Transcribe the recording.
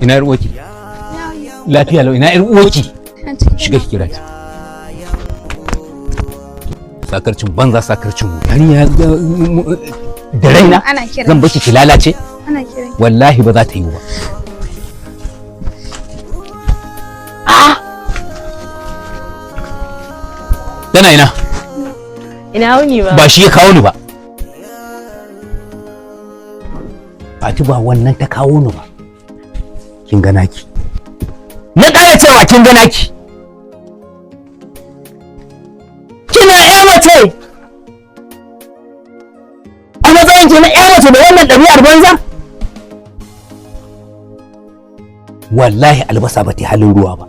ina yar uwarki lafiya lau ina yar uwarki shiga ki kira ta sakarcin banza sakarcin mu yarinya da raina zan baki ki lalace wallahi ba za ta yi ba tana ina wuni ba shi ya kawo ni ba Fati ba wannan ta kawo ni ba kin ga naki na ƙara cewa kin ga naki kina ƴa mace a matsayin ki na ƴa mace da wannan ɗabi'ar banza wallahi albasa ba ta halin ruwa ba